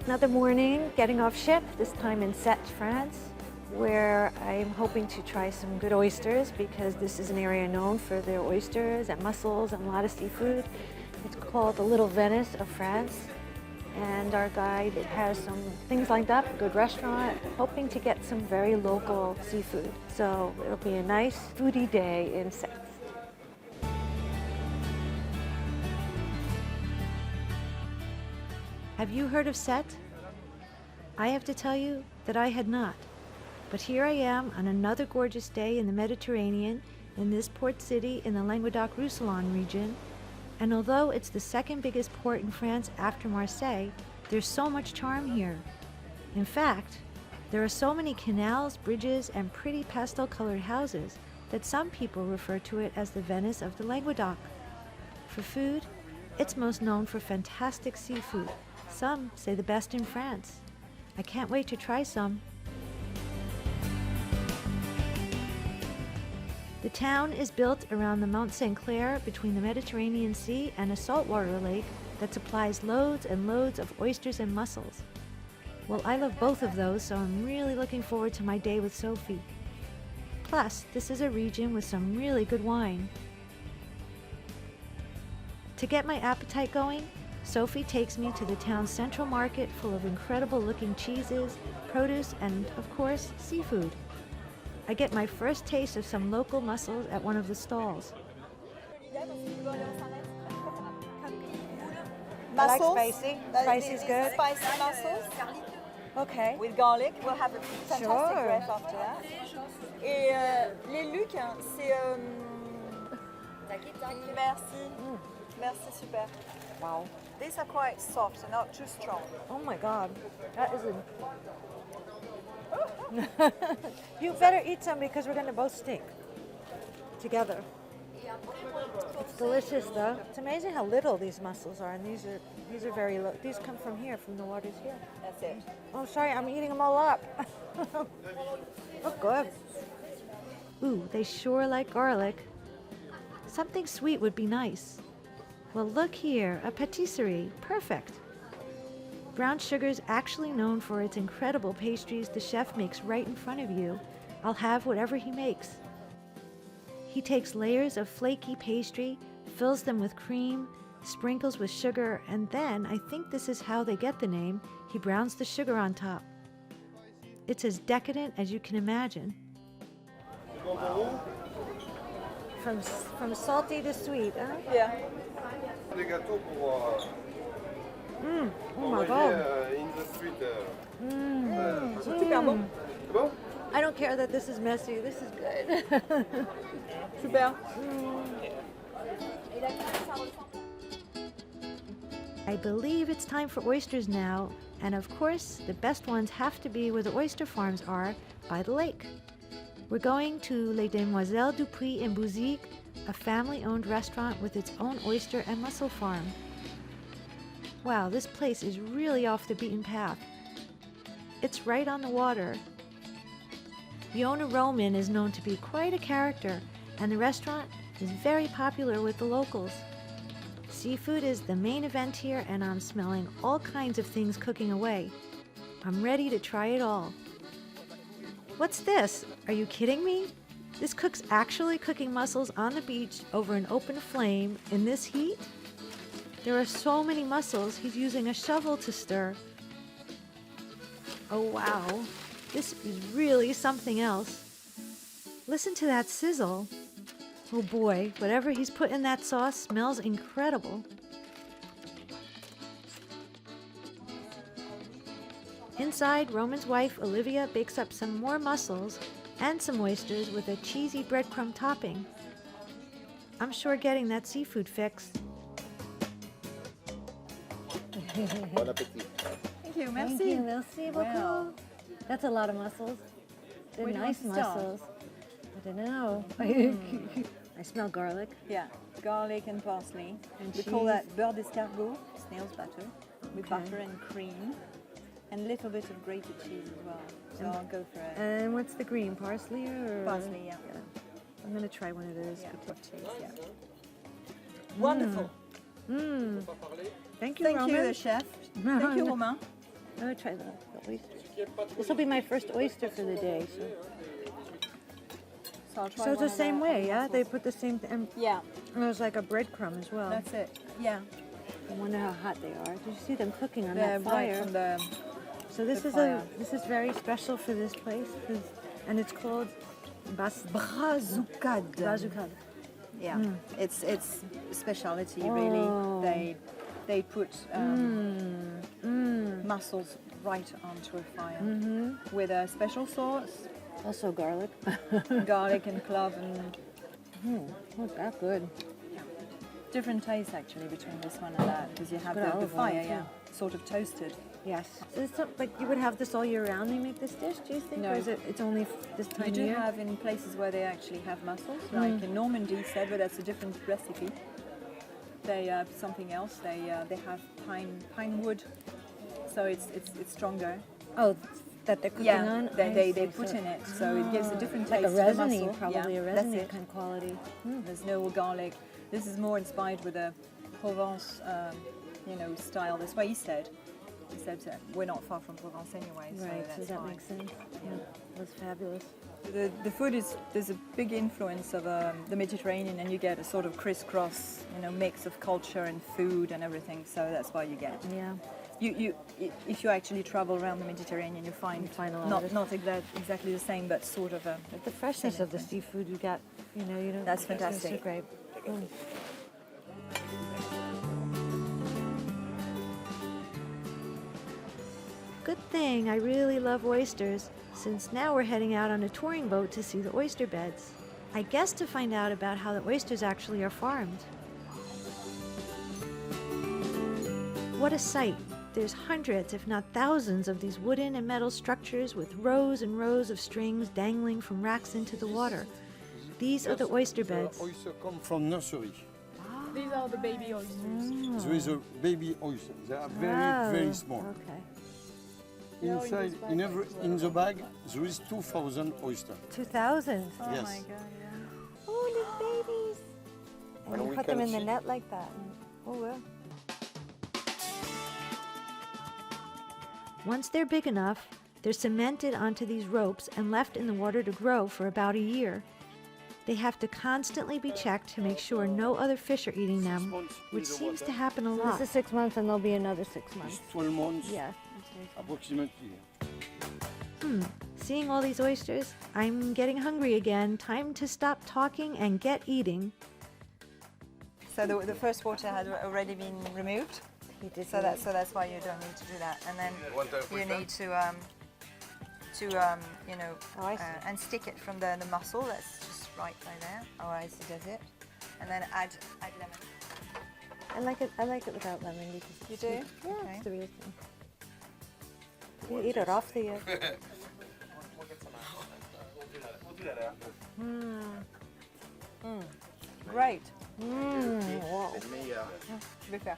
Another morning, getting off ship, this time in Sète, France, where I'm hoping to try some good oysters because this is an area known for their oysters and mussels and a lot of seafood. It's called the Little Venice of France. And our guide has some things lined up, a good restaurant, hoping to get some very local seafood. So it'll be a nice foodie day in Sète. Have you heard of Sète? I have to tell you that I had not. But here I am on another gorgeous day in the Mediterranean in this port city in the Languedoc-Roussillon region. And although it's the second biggest port in France after Marseille, there's so much charm here. In fact, there are so many canals, bridges, and pretty pastel-colored houses that some people refer to it as the Venice of the Languedoc. For food, it's most known for fantastic seafood. Some say the best in France. I can't wait to try some. The town is built around the Mount St. Clair between the Mediterranean Sea and a saltwater lake that supplies loads and loads of oysters and mussels. Well, I love both of those, so I'm really looking forward to my day with Sophie. Plus, this is a region with some really good wine. To get my appetite going, Sophie takes me to the town's central market full of incredible looking cheeses, produce, and of course, seafood. I get my first taste of some local mussels at one of the stalls. Mussels. I like spicy. Spicy's good. Spicy mussels. Okay. With garlic. We'll have a fantastic Sure. breath after that. Et les lucs, c'est... Merci. Merci, super. Wow. These are quite soft and not too strong. Oh my God. That is a... You better eat some because we're going to both stink together. It's delicious though. It's amazing how little these mussels are, and these are very low. These come from here, from the waters here. That's it. Oh, sorry, I'm eating them all up. Oh, good. Ooh, they sure like garlic. Something sweet would be nice. Well, look here, a patisserie. Perfect. Brown Sugar's actually known for its incredible pastries the chef makes right in front of you. I'll have whatever he makes. He takes layers of flaky pastry, fills them with cream, sprinkles with sugar, and then, I think this is how they get the name, he browns the sugar on top. It's as decadent as you can imagine. Wow. From salty to sweet, huh? Yeah. Des gâteaux pour Oh my God. in the street. C'est super bon. C'est bon? I don't care that this is messy. This is good. Super. I believe it's time for oysters now, and of course, the best ones have to be where the oyster farms are, by the lake. We're going to les Demoiselles du 𝗍𝗆 𝗪𝗐, a family-owned restaurant with its own oyster and mussel farm. Wow, this place is really off the beaten path. It's right on the water. The owner, Roman, is known to be quite a character, and the restaurant is very popular with the locals. Seafood is the main event here, and I'm smelling all kinds of things cooking away. I'm ready to try it all. What's this? Are you kidding me? This cook's actually cooking mussels on the beach over an open flame in this heat? There are so many mussels, he's using a shovel to stir. Oh wow, this is really something else. Listen to that sizzle. Oh boy, whatever he's put in that sauce smells incredible. Inside, Roman's wife, Olivia, bakes up some more mussels and some oysters with a cheesy breadcrumb topping. I'm sure getting that seafood fix. Bon appétit. Thank you. Merci. Thank you, merci beaucoup. Wow. That's a lot of mussels. They're Where do you nice want to start? mussels. I don't know. I smell garlic. Yeah, garlic and parsley. And we call cheese. that beurre d'escargot, snail's butter, with Okay. butter and cream, and a little bit of grated cheese as well. So I'll go for it. And what's the green? Parsley or? Parsley, yeah. I'm going to try one of those. Yeah, with the cheese. yeah. Wonderful. Mmm. Thank you, Thank Roman. you, the chef. Thank you, Romain. I'm going to try the oyster. This will be my first oyster for the day. So I'll try So it's one the of same way, yeah? mussels. They put the same thing. And Yeah, there's like a breadcrumb as well. that's it. Yeah. I wonder how hot they are. Did you see them cooking on They're that right fire? from the So this the is fire. this is very special for this place, and it's called 𝗪𝗀𝗀𝗪𝗀𝗀𝗀. yeah. It's speciality Oh. really. They put mussels right onto a fire with a special sauce, Also garlic. garlic and clove, and Not that good. different taste actually between this one and that because you have Good the olive fire, oil, too. yeah, sort of toasted. Yes. So it's not, like you would have this all year round. They make this dish. Do you think, No. or is it's only this time You of do year? have in places where they actually have mussels, like in Normandy, Sète, but that's a different recipe. They something else. They have pine wood, so it's stronger. Oh, that they're cooking Yeah, on. they I see. put So- in it, so it gives a different like taste a to the resiny, mussel. probably Yeah, a that's resiny it. kind of quality. There's no garlic. This is more inspired with a Provence, style. That's why he said we're not far from Provence anyway, so Right. that's So that fine. makes sense. Yeah, that's fabulous. The food there's a big influence of the Mediterranean, and you get a sort of crisscross, mix of culture and food and everything. So that's why you get. Yeah. If you actually travel around the Mediterranean, you find You find a lot of not exactly the same, but sort of a. But the freshness of the seafood you got, you don't. That's it's so fantastic. great. Good thing I really love oysters, since now we're heading out on a touring boat to see the oyster beds. I guess to find out about how the oysters actually are farmed. What a sight! There's hundreds, if not thousands, of these wooden and metal structures with rows and rows of strings dangling from racks into the water. These are the oyster beds. Oysters come from nursery. These are the baby oysters. There is a baby oyster. They are very, Oh, very small. Okay. Inside, in the bag, there is 2,000 oysters. 2,000. Oh Yes. my god! Yeah. Oh, little babies. And And you we put them can in the see- net like that. Oh, well. Once they're big enough, they're cemented onto these ropes and left in the water to grow for about a year. They have to constantly be checked to make sure no other fish are eating them, which seems to happen a lot. This is 6 months and there'll be another 6 It's 12 months, Yeah. approximately. Seeing all these oysters, I'm getting hungry again. Time to stop talking and get eating. So the first water had already been removed. He did So that's why you don't need to do that. And then you need to Oh, I see. and stick it from the mussel. That's just right by there. Oh, I see, does it. And then add lemon. I like it without lemon. You just You do? Yeah, Okay. it's the real thing. You eat it off the. Great. Wow. Je vais faire.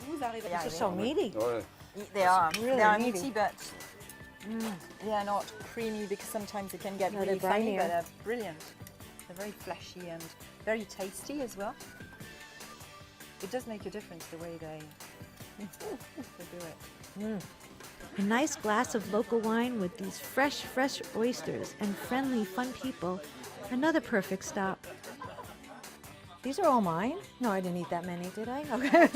Vous arrivez à y It's so arriver. meaty. Ouais. They are. Really They are meaty. meaty, but they are not creamy because sometimes it can get No, really they're funny, brinier. but they're brilliant. They're very fleshy and very tasty as well. It does make a difference the way they do it. A nice glass of local wine with these fresh oysters and friendly, fun people. Another perfect stop. These are all mine? No, I didn't eat that many, did I? Okay.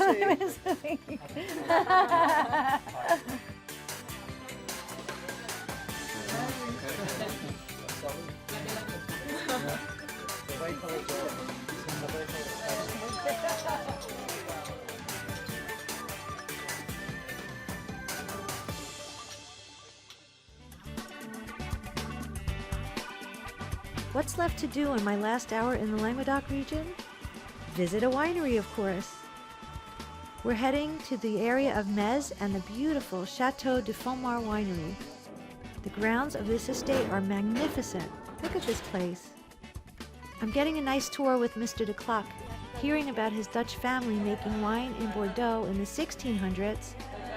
What's left to do in my last hour in the Languedoc region? Visit a winery, of course. We're heading to the area of Metz and the beautiful Château de Thau winery. The grounds of this estate are magnificent. Look at this place. I'm getting a nice tour with Mr. de Clock, hearing about his Dutch family making wine in Bordeaux in the 1600s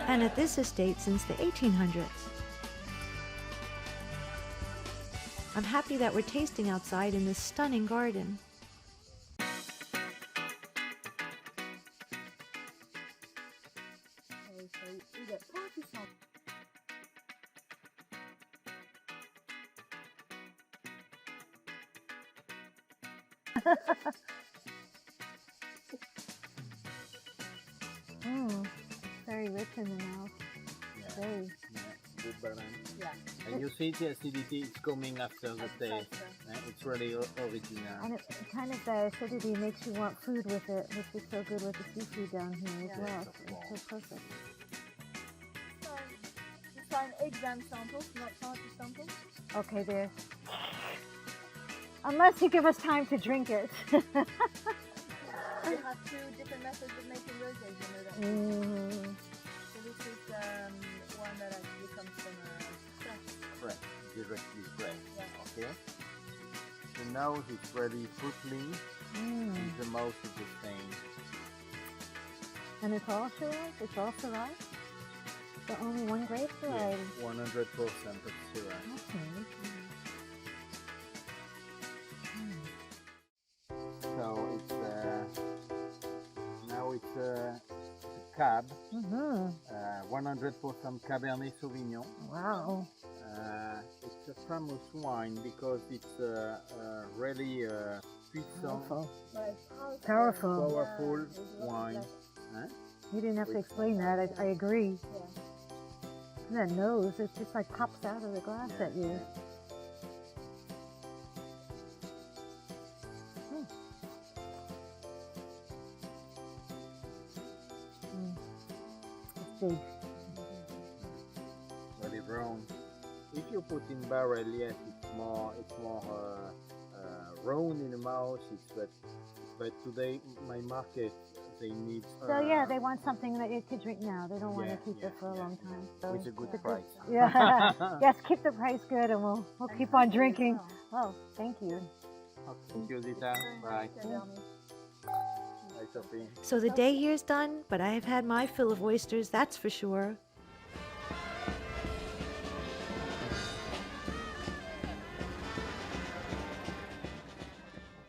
and at this estate since the 1800s. I'm happy that we're tasting outside in this stunning garden. Very rich in the mouth. Yeah. Very. Yeah, good balance. Yeah. And you see the acidity is coming after the taste. It's really original. And it kind of, the acidity makes you want food with it, which is so good with the seafood down here as well. It's so perfect. Let's try an exam sample, not party sample. Okay, there. Unless you give us time to drink it. We have two different methods of making rosés, you know that. So this is one that actually comes from fresh. Directly fresh. Yeah. Okay. The nose is really fruity, and the mouth is the same. And it's all Shiraz? It's all Syrah? So only one grape variety? 100% of Shiraz. Okay. So it's now it's a cab, 100% Cabernet Sauvignon. Wow. It's a famous wine because it's really puissant, powerful wine. Huh? You didn't have to explain that. I agree. And that nose, it just like pops out of the glass at you. It's big. Really brown. If you put in barrel, yes, it's more round in the mouth. But today my market they need. So yeah, they want something that you could drink now. They don't want to keep it for a long time. So with a good price. Yeah. Yes, keep the price good, and we'll keep on drinking. Oh, thank you. Thank you, Zita. Bye. Bye, Sophie. So the day here's done, but I have had my fill of oysters, that's for sure.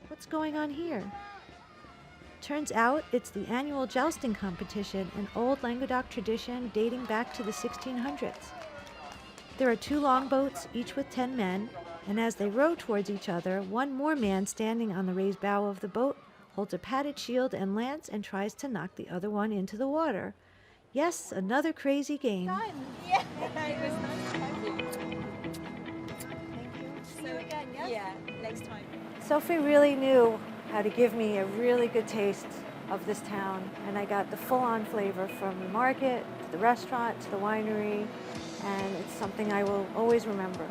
What's going on here? Turns out it's the annual jousting competition, an old Languedoc tradition dating back to the 1600s. There are 2 longboats, each with 10 men, and as they row towards each other, one more man standing on the raised bow of the boat holds a padded shield and lance and tries to knock the other one into the water. Yes, another crazy game. Yeah, it was nice to have you. Thank you. See you again, yeah? Yeah, next time. Sophie really knew how to give me a really good taste of this town, and I got the full-on flavor from the market, to the restaurant, to the winery, and it's something I will always remember.